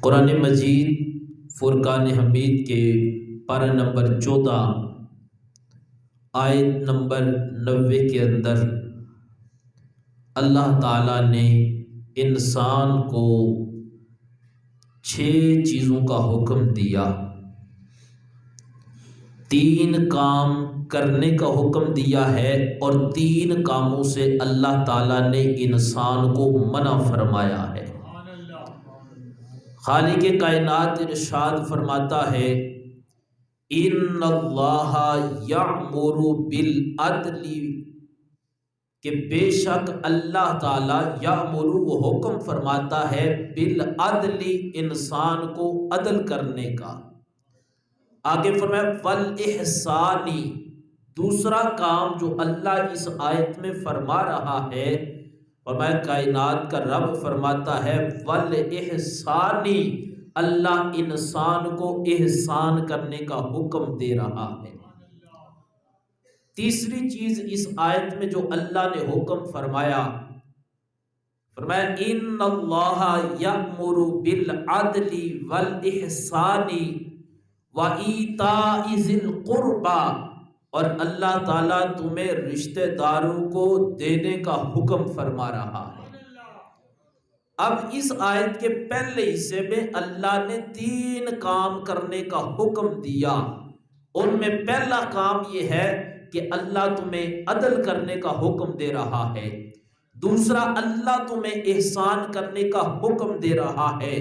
قرآن مجید فرقان حمید کے پارہ نمبر 14 آیت نمبر 90 کے اندر اللہ تعالیٰ نے انسان کو 6 چیزوں کا حکم دیا، 3 کام کرنے کا حکم دیا ہے اور 3 کاموں سے اللہ تعالیٰ نے انسان کو منع فرمایا ہے۔ خالق کائنات ارشاد فرماتا ہے ان اللہ یأمر بالعدل، کہ بے شک اللہ تعالیٰ یأمر وہ حکم فرماتا ہے بالعدل، انسان کو عدل کرنے کا۔ آگے فرمایا والاحسان، دوسرا کام جو اللہ اس آیت میں فرما رہا ہے، فرمایا کائنات کا رب فرماتا ہے والاحسان، اللہ انسان کو احسان کرنے کا حکم دے رہا ہے۔ تیسری چیز اس آیت میں جو اللہ نے حکم فرمایا ان اللہ یأمر بالعدل والاحسان وایتاء ذی القربی، اور اللہ تعالیٰ تمہیں رشتہ داروں کو دینے کا حکم فرما رہا ہے۔ اب اس آیت کے پہلے حصے میں اللہ نے 3 کام کرنے کا حکم دیا، ان میں پہلا کام یہ ہے کہ اللہ تمہیں عدل کرنے کا حکم دے رہا ہے، دوسرا اللہ تمہیں احسان کرنے کا حکم دے رہا ہے،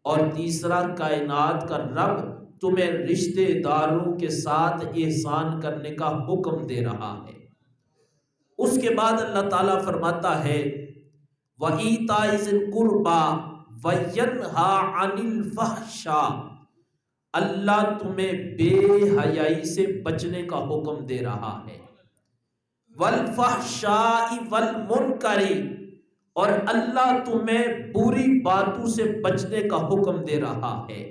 اور تیسرا کائنات کا رب تمہیں رشتہ داروں کے ساتھ احسان کرنے کا حکم دے رہا ہے۔ اس کے بعد اللہ تعالیٰ فرماتا ہے وَإِيتَاءِ ذِي الْقُرْبَى وَيَنْهَى عَنِ الْفَحْشَاءِ، اللہ تمہیں بے حیائی سے بچنے کا حکم دے رہا ہے، وَالْفَحْشَاءِ وَالْمُنْكَرِ، اور اللہ تمہیں بری باتوں سے بچنے کا حکم دے رہا ہے،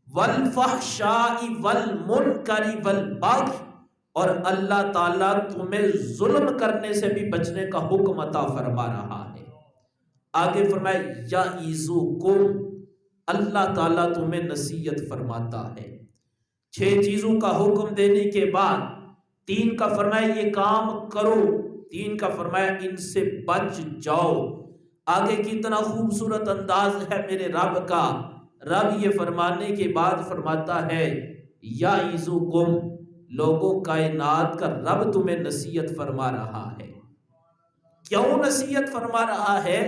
وَالْفَحْشَاءِ وَالْمُنْكَرِ وَالْبَغْيِ، اور اللہ تعالیٰ تمہیں ظلم کرنے سے بھی بچنے کا حکم عطا فرما رہا ہے۔ آگے فرمائے یعظکم، اللہ تعالیٰ تمہیں نصیحت فرماتا ہے۔ 6 چیزوں کا حکم دینے کے بعد 3 کا فرمایا یہ کام کرو، 3 کا فرمایا ان سے بچ جاؤ۔ آگے کتنا خوبصورت انداز ہے میرے رب کا، رب یہ فرمانے کے بعد فرماتا ہے یعظکم، لوگوں کائنات کا رب تمہیں نصیحت فرما رہا ہے۔ کیوں نصیحت فرما رہا ہے؟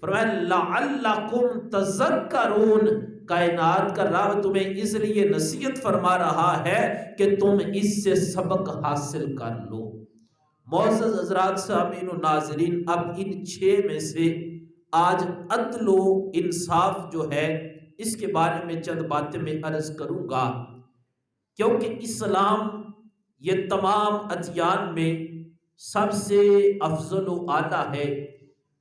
فرمایا لعلکم تذکرون، کائنات کا رب تمہیں اس لیے نصیحت فرما رہا ہے کہ تم اس سے سبق حاصل کر لو۔ معزز حضرات سامعین و ناظرین، اب ان 6 میں سے آج عدل و انصاف جو ہے اس کے بارے میں چند باتیں میں عرض کروں گا، کیونکہ اسلام یہ تمام ادیان میں سب سے افضل و اعلیٰ ہے،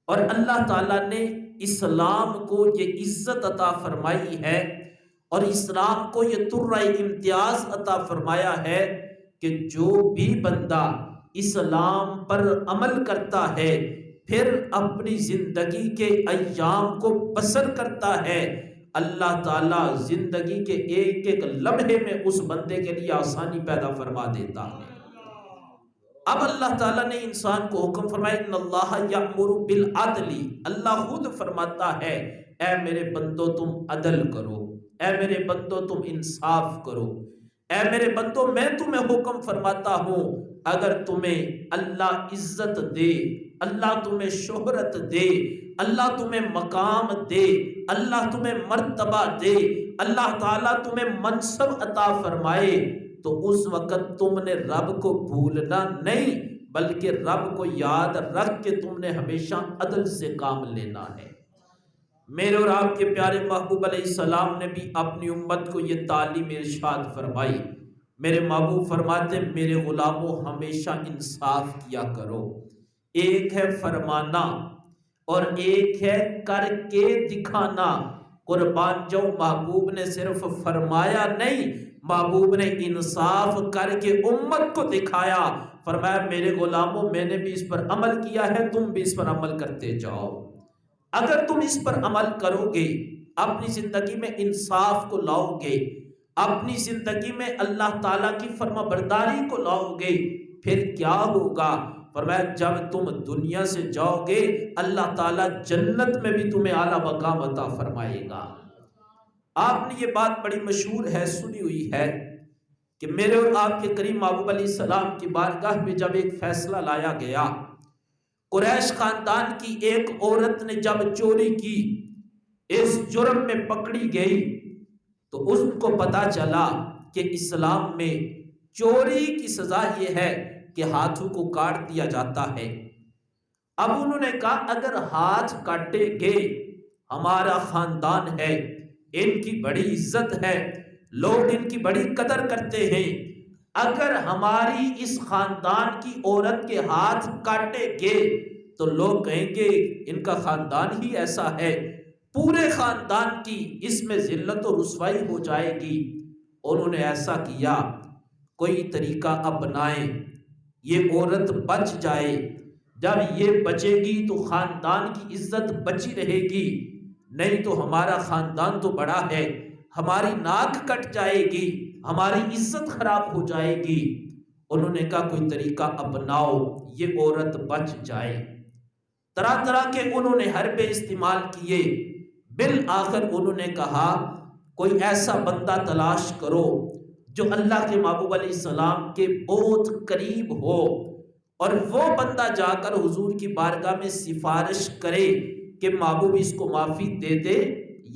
اور اللہ تعالیٰ نے اسلام کو یہ عزت عطا فرمائی ہے، اور اسلام کو یہ ترہ امتیاز عطا فرمایا ہے کہ جو بھی بندہ اسلام پر عمل کرتا ہے پھر اپنی زندگی کے ایام کو بسر کرتا ہے، اللہ تعالیٰ زندگی کے ایک ایک لمحے میں اس بندے کے لیے آسانی پیدا فرما دیتا ہے۔ اب اللہ تعالیٰ نے انسان کو حکم فرمایا ان اللہ یأمر بالعدل، اللہ خود فرماتا ہے اے میرے بندو تم عدل کرو، اے میرے بندو تم انصاف کرو، اے میرے بندو میں تمہیں حکم فرماتا ہوں، اگر تمہیں اللہ عزت دے، اللہ تمہیں شہرت دے، اللہ تمہیں مقام دے، اللہ تمہیں مرتبہ دے، اللہ تعالیٰ تمہیں منصب عطا فرمائے، تو اس وقت تم نے رب کو بھولنا نہیں بلکہ رب کو یاد رکھ کے تم نے ہمیشہ عدل سے کام لینا ہے۔ میرے اور آپ کے پیارے محبوب علیہ السلام نے بھی اپنی امت کو یہ تعلیم ارشاد فرمائی۔ میرے محبوب فرماتے میرے غلاموں ہمیشہ انصاف کیا کرو، ایک ہے فرمانا اور ایک ہے کر کے دکھانا۔ قربان جاؤ، محبوب نے صرف فرمایا نہیں، محبوب نے انصاف کر کے امت کو دکھایا، فرمایا میرے غلاموں میں نے بھی اس پر عمل کیا ہے، تم بھی اس پر عمل کرتے جاؤ۔ اگر تم اس پر عمل کرو گے اپنی زندگی میں انصاف کو لاؤ گے، اپنی زندگی میں اللہ تعالیٰ کی فرما برداری کو لاؤ گے، پھر کیا ہوگا؟ فرمایا جب تم دنیا سے جاؤ گے اللہ تعالیٰ جنت میں بھی تمہیں اعلیٰ مقام عطا فرمائے گا۔ آپ نے یہ بات بڑی مشہور ہے، سنی ہوئی ہے کہ میرے اور آپ کے کریم محبوب علیہ السلام کی بارگاہ میں جب ایک فیصلہ لایا گیا، قریش خاندان کی ایک عورت نے جب چوری کی، اس جرم میں پکڑی گئی، تو اس کو پتا چلا کہ اسلام میں چوری کی سزا یہ ہے کہ ہاتھوں کو کاٹ دیا جاتا ہے۔ اب انہوں نے کہا اگر ہاتھ کاٹے گے، ہمارا خاندان ہے، ان کی بڑی عزت ہے، لوگ ان کی بڑی قدر کرتے ہیں، اگر ہماری اس خاندان کی عورت کے ہاتھ کاٹے گے تو لوگ کہیں گے ان کا خاندان ہی ایسا ہے، پورے خاندان کی اس میں ذلت و رسوائی ہو جائے گی۔ انہوں نے ایسا کیا، کوئی طریقہ اپنائیں، یہ عورت بچ جائے، جب یہ بچے گی تو خاندان کی عزت بچی رہے گی، نہیں تو ہمارا خاندان تو بڑا ہے، ہماری ناک کٹ جائے گی، ہماری عزت خراب ہو جائے گی۔ انہوں نے کہا کوئی طریقہ اپناؤ یہ عورت بچ جائے۔ طرح طرح کے انہوں نے حربے استعمال کیے، بالآخر انہوں نے کہا کوئی ایسا بندہ تلاش کرو جو اللہ کے محبوب علیہ السلام کے بہت قریب ہو، اور وہ بندہ جا کر حضور کی بارگاہ میں سفارش کرے کہ محبوب اس کو معافی دے دے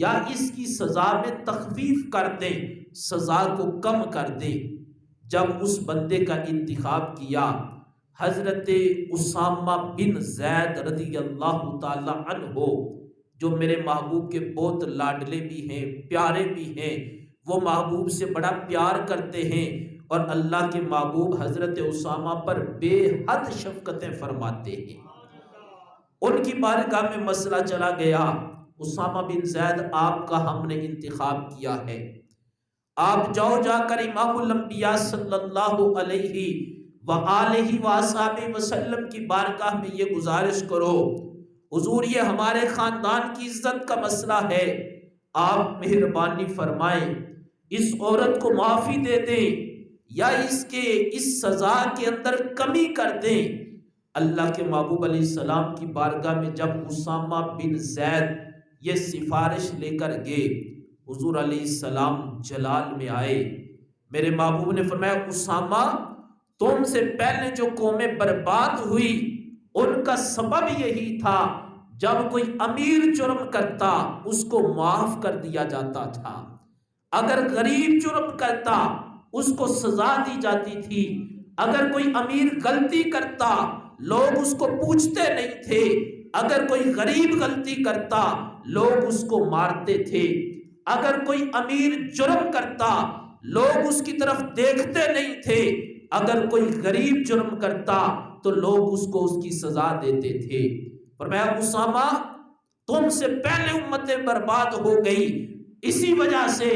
یا اس کی سزا میں تخفیف کر دے، سزا کو کم کر دے۔ جب اس بندے کا انتخاب کیا، حضرت اسامہ بن زید رضی اللہ تعالی عنہ، جو میرے محبوب کے بہت لاڈلے بھی ہیں، پیارے بھی ہیں، وہ محبوب سے بڑا پیار کرتے ہیں، اور اللہ کے محبوب حضرت اسامہ پر بے حد شفقتیں فرماتے ہیں۔ ان کی بارگاہ میں مسئلہ چلا گیا، اسامہ بن زید آپ کا ہم نے انتخاب کیا ہے، آپ جاؤ جا کر امام الانبیاء صلی اللہ علیہ وآلہ وآصحابہ وسلم کی بارگاہ میں یہ گزارش کرو، حضور یہ ہمارے خاندان کی عزت کا مسئلہ ہے، آپ مہربانی فرمائیں، اس عورت کو معافی دے دیں یا اس کے اس سزا کے اندر کمی کر دیں۔ اللہ کے محبوب علیہ السلام کی بارگاہ میں جب اسامہ بن زید یہ سفارش لے کر گئے، حضور علیہ السلام جلال میں آئے، میرے محبوب نے فرمایا اسامہ تم سے پہلے جو قومیں برباد ہوئی ان کا سبب یہی تھا، جب کوئی امیر جرم کرتا اس کو معاف کر دیا جاتا تھا، اگر غریب جرم کرتا اس کو سزا دی جاتی تھی، اگر کوئی امیر غلطی کرتا لوگ اس کو پوچھتے نہیں تھے، اگر کوئی غریب غلطی کرتا لوگ اس کو مارتے تھے، اگر کوئی امیر جرم کرتا لوگ اس کی طرف دیکھتے نہیں تھے، اگر کوئی غریب جرم کرتا تو لوگ اس کو اس کی سزا دیتے تھے۔ فرمایا اسامہ تم سے پہلے امتیں برباد ہو گئی اسی وجہ سے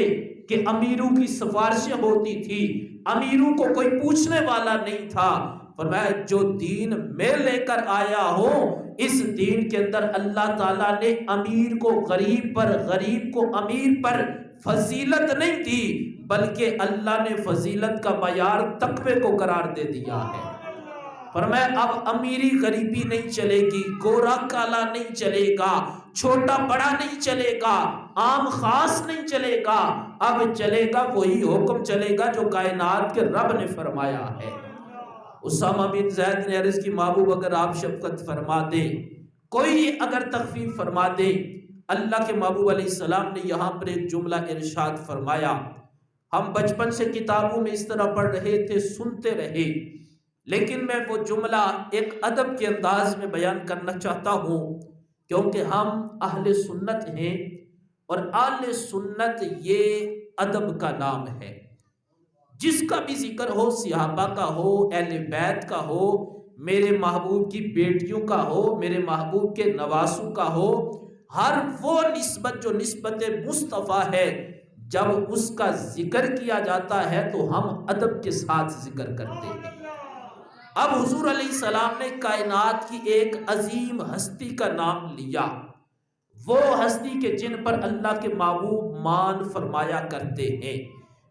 کہ امیروں کی سفارشیں ہوتی تھی، امیروں کو کوئی پوچھنے والا نہیں تھا۔ فرمایا جو دین میں لے کر آیا ہوں اس دین کے اندر اللہ تعالیٰ نے امیر کو غریب پر، غریب کو امیر پر فضیلت نہیں دی، بلکہ اللہ نے فضیلت کا معیار تقوی کو قرار دے دیا ہے۔ فرمایا اب امیری غریبی نہیں چلے گی، گورا کالا نہیں چلے گا، چھوٹا بڑا نہیں چلے گا، عام خاص نہیں چلے گا، اب چلے گا وہی حکم چلے گا جو کائنات کے رب نے فرمایا ہے۔ اسامہ بن زید نے عرض کی محبوب اگر آپ شفقت فرما دیں، کوئی اگر تخفیف فرما دیں۔ اللہ کے محبوب علیہ السلام نے یہاں پر ایک جملہ ارشاد فرمایا، ہم بچپن سے کتابوں میں اس طرح پڑھ رہے تھے، سنتے رہے، لیکن میں وہ جملہ ایک ادب کے انداز میں بیان کرنا چاہتا ہوں، کیونکہ ہم اہل سنت ہیں اور اہل سنت یہ ادب کا نام ہے۔ جس کا بھی ذکر ہو، صحابہ کا ہو، اہل بیت کا ہو، میرے محبوب کی بیٹیوں کا ہو، میرے محبوب کے نواسوں کا ہو، ہر وہ نسبت جو نسبت مصطفیٰ ہے، جب اس کا ذکر کیا جاتا ہے تو ہم ادب کے ساتھ ذکر کرتے ہیں۔ اب حضور علیہ السلام نے کائنات کی ایک عظیم ہستی کا نام لیا، وہ ہستی کے جن پر اللہ کے محبوب مان فرمایا کرتے ہیں۔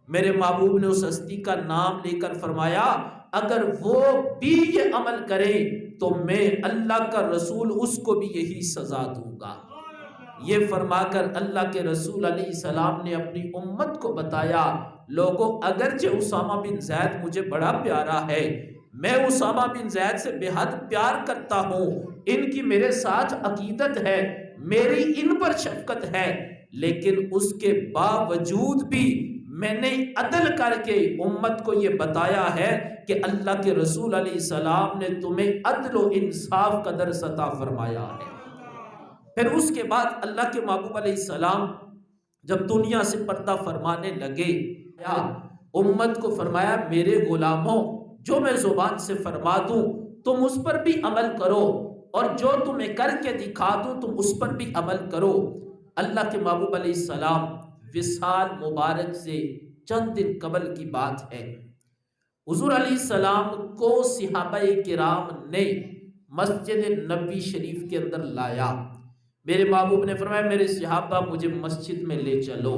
میرے محبوب نے اس ہستی کا نام لے کر فرمایا اگر وہ بھی یہ عمل کرے تو میں اللہ کا رسول اس کو بھی یہی سزا دوں گا۔ یہ فرما کر اللہ کے رسول علیہ السلام نے اپنی امت کو بتایا، لوگوں اگرچہ اسامہ بن زید مجھے بڑا پیارا ہے، میں اسامہ بن زید سے بے حد پیار کرتا ہوں، ان کی میرے ساتھ عقیدت ہے، میری ان پر شفقت ہے، لیکن اس کے باوجود بھی میں نے عدل کر کے امت کو یہ بتایا ہے کہ اللہ کے رسول علیہ السلام نے تمہیں عدل و انصاف کا درس عطا فرمایا ہے۔ پھر اس کے بعد اللہ کے محبوب علیہ السلام جب دنیا سے پردہ فرمانے لگے، امت کو فرمایا میرے غلاموں جو میں زبان سے فرما دوں تم اس پر بھی عمل کرو، اور جو تمہیں کر کے دکھا دوں تم اس پر بھی عمل کرو۔ اللہ کے محبوب علیہ السلام وصال مبارک سے چند دن قبل کی بات ہے، حضور علیہ السلام کو صحابہ کرام نے مسجد نبوی شریف کے اندر لایا۔ میرے محبوب نے فرمایا میرے صحابہ مجھے مسجد میں لے چلو۔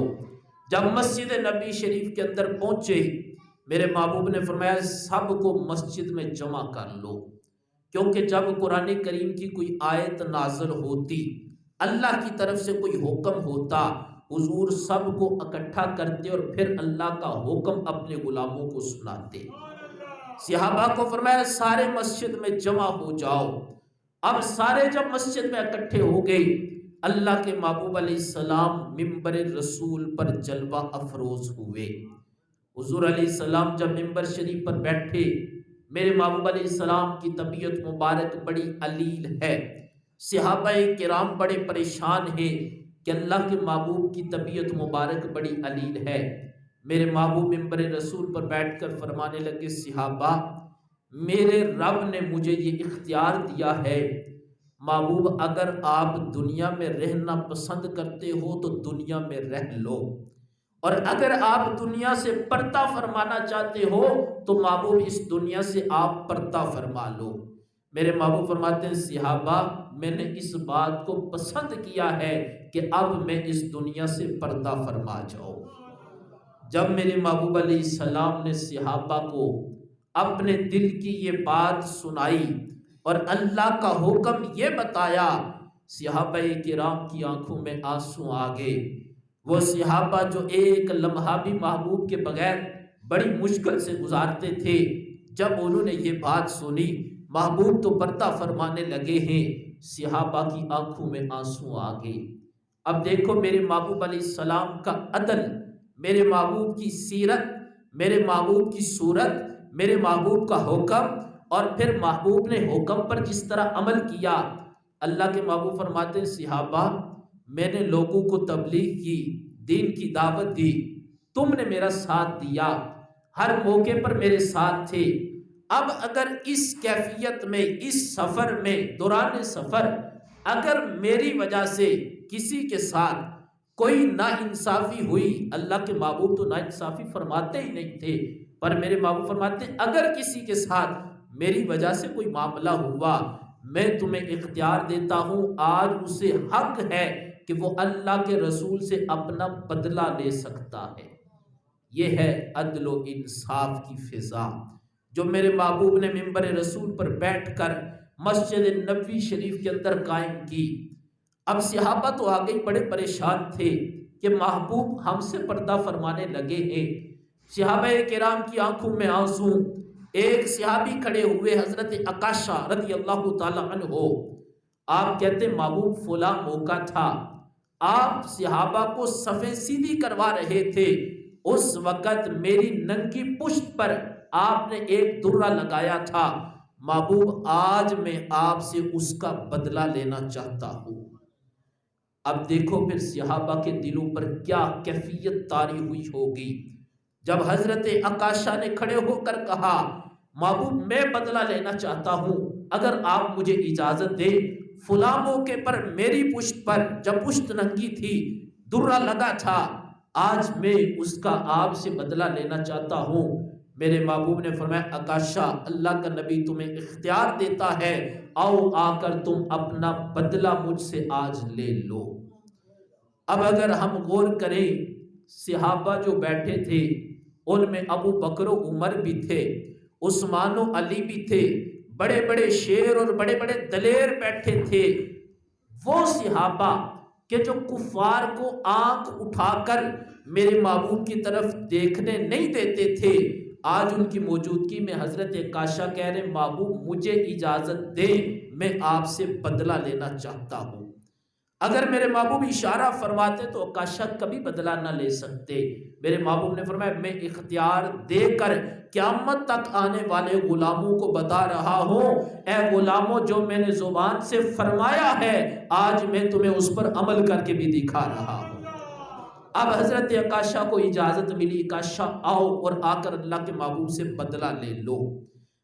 جب مسجد نبوی شریف کے اندر پہنچے میرے محبوب نے فرمایا سب کو مسجد میں جمع کر لو، کیونکہ جب قرآن کریم کی کوئی آیت نازل ہوتی، اللہ کی طرف سے کوئی حکم ہوتا، حضور سب کو اکٹھا کرتے اور پھر اللہ کا حکم اپنے غلاموں کو سناتے۔ صحابہ کو فرمایا سارے مسجد میں جمع ہو جاؤ۔ اب سارے جب مسجد میں اکٹھے ہو گئے، اللہ کے محبوب علیہ السلام منبر رسول پر جلوہ افروز ہوئے۔ حضور علیہ السلام جب منبر شریف پر بیٹھے، میرے محبوب علیہ السلام کی طبیعت مبارک بڑی علیل ہے، صحابہ کرام بڑے پریشان ہیں کہ اللہ کے محبوب کی طبیعت مبارک بڑی علیل ہے۔ میرے محبوب منبر رسول پر بیٹھ کر فرمانے لگے صحابہ میرے رب نے مجھے یہ اختیار دیا ہے، محبوب اگر آپ دنیا میں رہنا پسند کرتے ہو تو دنیا میں رہ لو، اور اگر آپ دنیا سے پردہ فرمانا چاہتے ہو تو محبوب اس دنیا سے آپ پردہ فرما لو۔ میرے محبوب فرماتے ہیں صحابہ میں نے اس بات کو پسند کیا ہے کہ اب میں اس دنیا سے پردہ فرما جاؤں۔ جب میرے محبوب علیہ السلام نے صحابہ کو اپنے دل کی یہ بات سنائی اور اللہ کا حکم یہ بتایا، صحابہ کرام کی آنکھوں میں آنسو آ گئے۔ وہ صحابہ جو ایک لمحہ بھی محبوب کے بغیر بڑی مشکل سے گزارتے تھے، جب انہوں نے یہ بات سنی محبوب تو پردہ فرمانے لگے ہیں، صحابہ کی آنکھوں میں آنسو آ گئے۔ اب دیکھو میرے محبوب علیہ السلام کا عدل، میرے محبوب کی سیرت، میرے محبوب کی صورت، میرے محبوب کا حکم، اور پھر محبوب نے حکم پر جس طرح عمل کیا۔ اللہ کے محبوب فرماتے ہیں صحابہ میں نے لوگوں کو تبلیغ کی، دین کی دعوت دی، تم نے میرا ساتھ دیا، ہر موقع پر میرے ساتھ تھے۔ اب اگر اس کیفیت میں اس سفر میں دوران سفر اگر میری وجہ سے کسی کے ساتھ کوئی ناانصافی ہوئی، اللہ کے محبوب تو ناانصافی فرماتے ہی نہیں تھے، پر میرے محبوب فرماتے ہیں اگر کسی کے ساتھ میری وجہ سے کوئی معاملہ ہوا میں تمہیں اختیار دیتا ہوں، آج اسے حق ہے کہ وہ اللہ کے رسول سے اپنا بدلہ لے سکتا ہے۔ یہ ہے عدل و انصاف کی فضا جو میرے محبوب نے منبر رسول پر بیٹھ کر مسجد نبوی شریف کے اندر قائم کی۔ اب صحابہ تو آگے بڑے پریشان تھے کہ محبوب ہم سے پردہ فرمانے لگے ہیں، صحابہ کرام کی آنکھوں میں آنسو۔ ایک صحابی کھڑے ہوئے حضرت عکاشہ رضی اللہ تعالی عنہ، آپ کہتے محبوب فلاں موقع تھا، آپ صحابہ کو صفیں سیدھی کروا رہے تھے، اس وقت میری ننگی پشت پر آپ نے ایک درہ لگایا تھا، محبوب آج میں آپ سے اس کا بدلہ لینا چاہتا ہوں۔ اب دیکھو پھر صحابہ کے دلوں پر کیا کیفیت طاری ہوئی ہوگی جب حضرت عکاشہ نے کھڑے ہو کر کہا محبوب میں بدلہ لینا چاہتا ہوں، اگر آپ مجھے اجازت دے فلاں موقع پر میری پشت پر جب پشت ننگی تھی درہ لگا تھا، آج میں اس کا آپ سے بدلہ لینا چاہتا ہوں۔ میرے محبوب نے فرمایا عکاشہ اللہ کا نبی تمہیں اختیار دیتا ہے، آؤ آ کر تم اپنا بدلہ مجھ سے آج لے لو۔ اب اگر ہم غور کریں، صحابہ جو بیٹھے تھے ان میں ابو بکر و عمر بھی تھے، عثمان و علی بھی تھے، بڑے بڑے شیر اور بڑے بڑے دلیر بیٹھے تھے۔ وہ صحابہ کہ جو کفار کو آنکھ اٹھا کر میرے محبوب کی طرف دیکھنے نہیں دیتے تھے، آج ان کی موجودگی میں حضرت عکاشہ کہہ رہے محبوب مجھے اجازت دے، میں آپ سے بدلہ لینا چاہتا ہوں۔ اگر میرے محبوب اشارہ فرماتے تو عکاشہ کبھی بدلہ نہ لے سکتے۔ میرے محبوب نے فرمایا میں اختیار دے کر قیامت تک آنے والے غلاموں کو بتا رہا ہوں، اے غلاموں جو میں نے زبان سے فرمایا ہے آج میں تمہیں اس پر عمل کر کے بھی دکھا رہا ہوں۔ اب حضرت عکاشہ کو اجازت ملی، عکاشہ آؤ اور آ کر اللہ کے محبوب سے بدلہ لے لو۔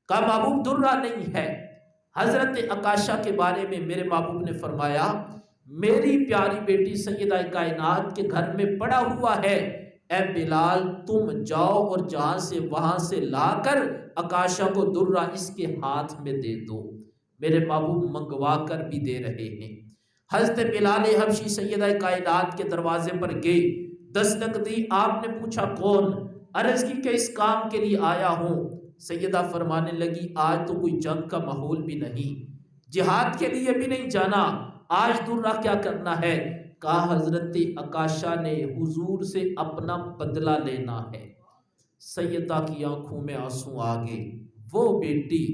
کہا محبوب درہ نہیں ہے۔ حضرت عکاشہ کے بارے میں میرے محبوب نے فرمایا میری پیاری بیٹی سیدہ کائنات کے گھر میں پڑا ہوا ہے، اے بلال تم جاؤ اور جہاں سے وہاں سے لا کر عکاشہ کو درہ اس کے ہاتھ میں دے دو۔ میرے محبوب منگوا کر بھی دے رہے ہیں۔ حضرت بلال حبشی سیدہ کائنات کے دروازے پر گئے، دستک دی، آپ نے پوچھا کون؟ عرض کی کہ اس کام کے لیے آیا ہوں۔ سیدہ فرمانے لگی آج تو کوئی جنگ کا ماحول بھی نہیں، جہاد کے لیے بھی نہیں جانا، آج درہ کیا کرنا ہے؟ کہا حضرت عکاشہ نے حضور سے اپنا بدلہ لینا ہے۔ سیدہ کی آنکھوں میں آنسو آ گئے۔ وہ بیٹی،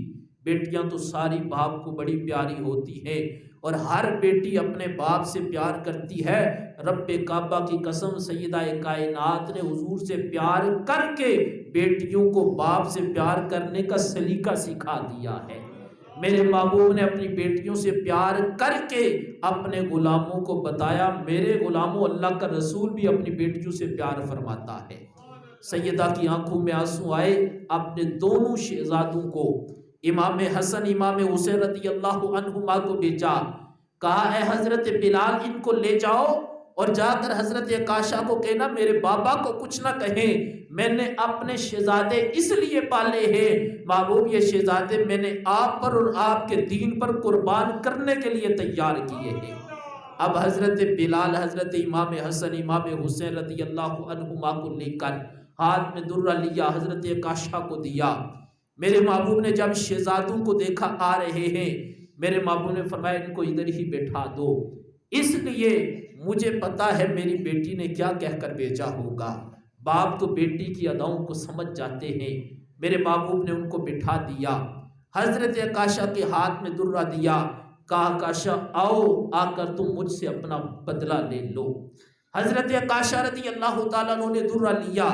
بیٹیاں تو ساری باپ کو بڑی پیاری ہوتی ہیں اور ہر بیٹی اپنے باپ سے پیار کرتی ہے۔ رب کعبہ کی قسم سیدہ کائنات نے حضور سے پیار کر کے بیٹیوں کو باپ سے پیار کرنے کا سلیقہ سکھا دیا ہے۔ میرے محبوب نے اپنی بیٹیوں سے پیار کر کے اپنے غلاموں کو بتایا میرے غلاموں اللہ کا رسول بھی اپنی بیٹیوں سے پیار فرماتا ہے۔ سیدہ کی آنکھوں میں آنسو آئے، اپنے دونوں شہزادوں کو امام حسن امام حسین رضی اللہ عنہما کو بھیجا، کہا اے حضرت بلال ان کو لے جاؤ اور جا کر حضرت عکاشہ کو کہنا میرے بابا کو کچھ نہ کہیں، میں نے اپنے شہزادے اس لیے پالے ہیں محبوب یہ شہزادے میں نے آپ پر اور آپ کے دین پر قربان کرنے کے لیے تیار کیے ہیں۔ اب حضرت بلال حضرت امام حسن امام حسین رضی اللہ عنہما کو لے کر ہاتھ میں درہ لیا، حضرت عکاشہ کو دیا۔ میرے محبوب نے جب شہزادوں کو دیکھا آ رہے ہیں، میرے محبوب نے فرمایا ان کو ادھر ہی بیٹھا دو، اس لیے مجھے پتا ہے میری بیٹی نے کیا کہہ کر بھیجا ہوگا۔ باپ تو بیٹی کی اداؤں کو سمجھ جاتے ہیں۔ میرے محبوب نے ان کو بٹھا دیا، حضرت عکاشہ کے ہاتھ میں درہ دیا، کہا عکاشہ آؤ آ کر تم مجھ سے اپنا بدلہ لے لو۔ حضرت عکاشہ رضی اللہ تعالیٰ عنہ نے درہ لیا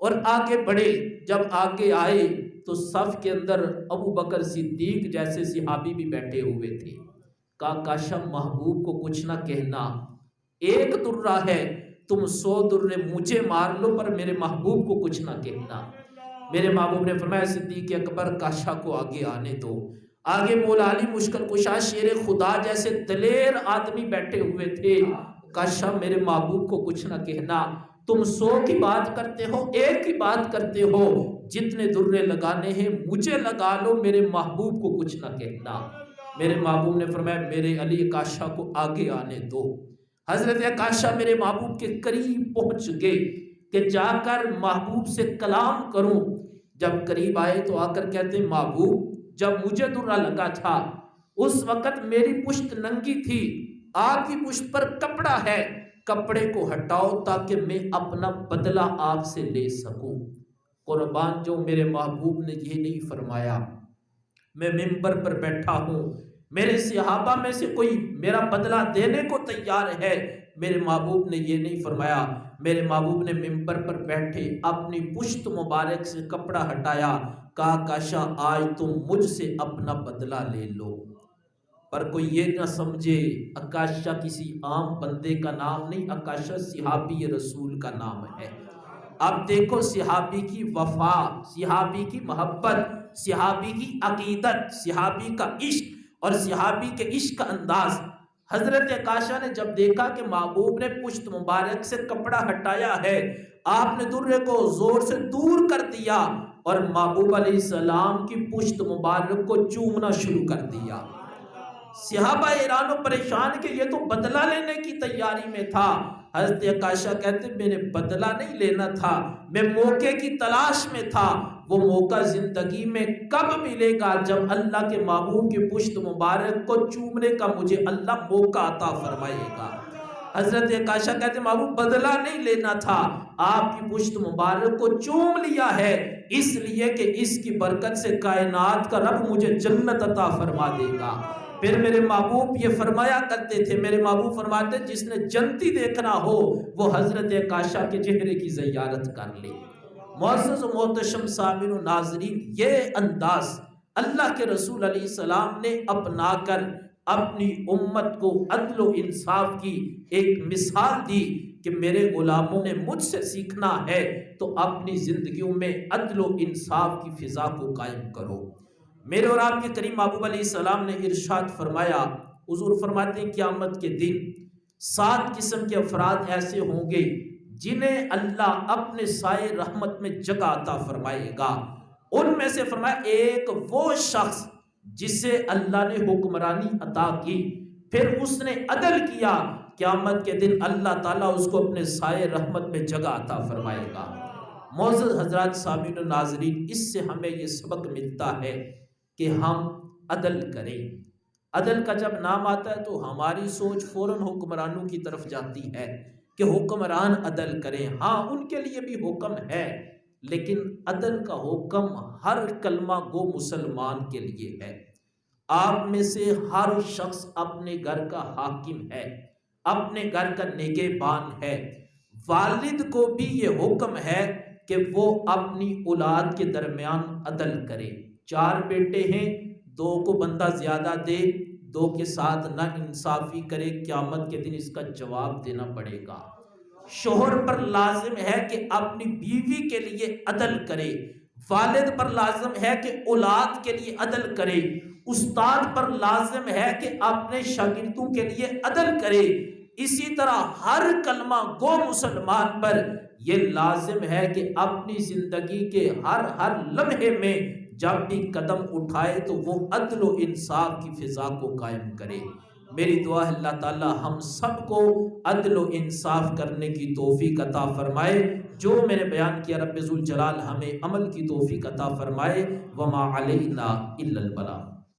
اور آگے بڑھے۔ جب آگے آئے تو صف کے اندر ابو بکر صدیق جیسے صحابی بھی بیٹھے ہوئے تھے۔ کہا عکاشہ محبوب کو کچھ نہ کہنا، ایک درہ ہے، تم 100 درے مجھے مار لو پر میرے محبوب کو کچھ نہ کہنا۔ میرے محبوب نے فرمایا صدیق اکبر عکاشہ کو آگے آنے دو۔ آگے مولا علی مشکل کشا شیر خدا جیسے دلیر آدمی بیٹھے ہوئے تھے۔ عکاشہ میرے محبوب کو کچھ نہ کہنا، تم 100 کی بات کرتے ہو، ایک کی بات کرتے ہو، جتنے درے لگانے ہیں مجھے لگا لو، میرے محبوب کو کچھ نہ کہنا۔ میرے محبوب نے فرمایا میرے علی عکاشہ کو آگے آنے دو۔ حضرت عکاشہ میرے محبوب کے قریب پہنچ گئے کہ جا کر محبوب سے کلام کروں۔ جب قریب آئے تو آ کر کہتے محبوب جب مجھے درہ لگا تھا اس وقت میری پشت ننگی تھی، آپ کی پشت پر کپڑا ہے، کپڑے کو ہٹاؤ تاکہ میں اپنا بدلہ آپ سے لے سکوں۔ قربان جو میرے محبوب نے یہ نہیں فرمایا میں منبر پر بیٹھا ہوں، میرے صحابہ میں سے کوئی میرا بدلہ دینے کو تیار ہے، میرے محبوب نے یہ نہیں فرمایا۔ میرے محبوب نے منبر پر بیٹھے اپنی پشت مبارک سے کپڑا ہٹایا، کہا عکاشہ آج تم مجھ سے اپنا بدلہ لے لو۔ پر کوئی یہ نہ سمجھے عکاشہ کسی عام بندے کا نام نہیں، عکاشہ صحابی رسول کا نام ہے۔ اب دیکھو صحابی کی وفا، صحابی کی محبت، صحابی کی عقیدت، صحابی کا عشق اور صحابی کے عشق کا انداز۔ حضرت عکاشہ نے جب دیکھا کہ محبوب نے پشت مبارک سے کپڑا ہٹایا ہے، آپ نے درے کو زور سے دور کر دیا اور محبوب علیہ السلام کی پشت مبارک کو چومنا شروع کر دیا۔ صحابہ ایران و پریشان کہ یہ تو بدلہ لینے کی تیاری میں تھا، حضرت عکاشہ کہتے میں نے بدلہ نہیں لینا تھا، میں موقع کی تلاش میں تھا۔ وہ موقع زندگی میں کب ملے گا؟ جب اللہ کے محبوب کی پشت مبارک کو چومنے کا مجھے اللہ موقع عطا فرمائے گا۔ حضرت عکاشہ کہتے محبوب بدلہ نہیں لینا تھا، آپ کی پشت مبارک کو چوم لیا ہے، اس لیے کہ اس کی برکت سے کائنات کا رب مجھے جنت عطا فرما دے گا۔ پھر میرے محبوب یہ فرمایا کرتے تھے، میرے محبوب فرماتے جس نے جنتی دیکھنا ہو وہ حضرت عکاشہ کے چہرے کی زیارت کر لے۔ معزز و محتشم سامعین و ناظرین، یہ انداز اللہ کے رسول علیہ السلام نے اپنا کر اپنی امت کو عدل و انصاف کی ایک مثال دی کہ میرے غلاموں نے مجھ سے سیکھنا ہے تو اپنی زندگیوں میں عدل و انصاف کی فضا کو قائم کرو۔ میرے اور آپ کے کریم محبوب علیہ السلام نے ارشاد فرمایا، حضور فرماتے ہیں قیامت کے دن 7 قسم کے افراد ایسے ہوں گے جنہیں اللہ اپنے سائے رحمت میں جگہ عطا فرمائے گا۔ ان میں سے فرمایا ایک وہ شخص جسے اللہ نے حکمرانی عطا کی، پھر اس نے عدل کیا، قیامت کے دن اللہ تعالیٰ اس کو اپنے سائے رحمت میں جگہ عطا فرمائے گا۔ معزز حضرات سامعین و ناظرین، اس سے ہمیں یہ سبق ملتا ہے کہ ہم عدل کریں۔ عدل کا جب نام آتا ہے تو ہماری سوچ فوراً حکمرانوں کی طرف جاتی ہے کہ حکمران عدل کریں۔ ہاں ان کے لیے بھی حکم ہے، لیکن عدل کا حکم ہر کلمہ گو مسلمان کے لیے ہے۔ آپ میں سے ہر شخص اپنے گھر کا حاکم ہے، اپنے گھر کا نگہبان ہے۔ والد کو بھی یہ حکم ہے کہ وہ اپنی اولاد کے درمیان عدل کرے۔ 4 بیٹے ہیں، 2 کو بندہ زیادہ دے، 2 کے ساتھ نا انصافی کرے، قیامت کے دن اس کا جواب دینا پڑے گا۔ شوہر پر لازم ہے کہ اپنی بیوی کے لیے عدل کرے، والد پر لازم ہے کہ اولاد کے لیے عدل کرے، استاد پر لازم ہے کہ اپنے شاگردوں کے لیے عدل کرے۔ اسی طرح ہر کلمہ گو مسلمان پر یہ لازم ہے کہ اپنی زندگی کے ہر لمحے میں جب بھی قدم اٹھائے تو وہ عدل و انصاف کی فضا کو قائم کرے۔ میری دعا ہے اللہ تعالی ہم سب کو عدل و انصاف کرنے کی توفیق عطا فرمائے۔ جو میں نے بیان کیا رب ذوالجلال ہمیں عمل کی توفیق عطا فرمائے۔ وما علینا الا البلاغ۔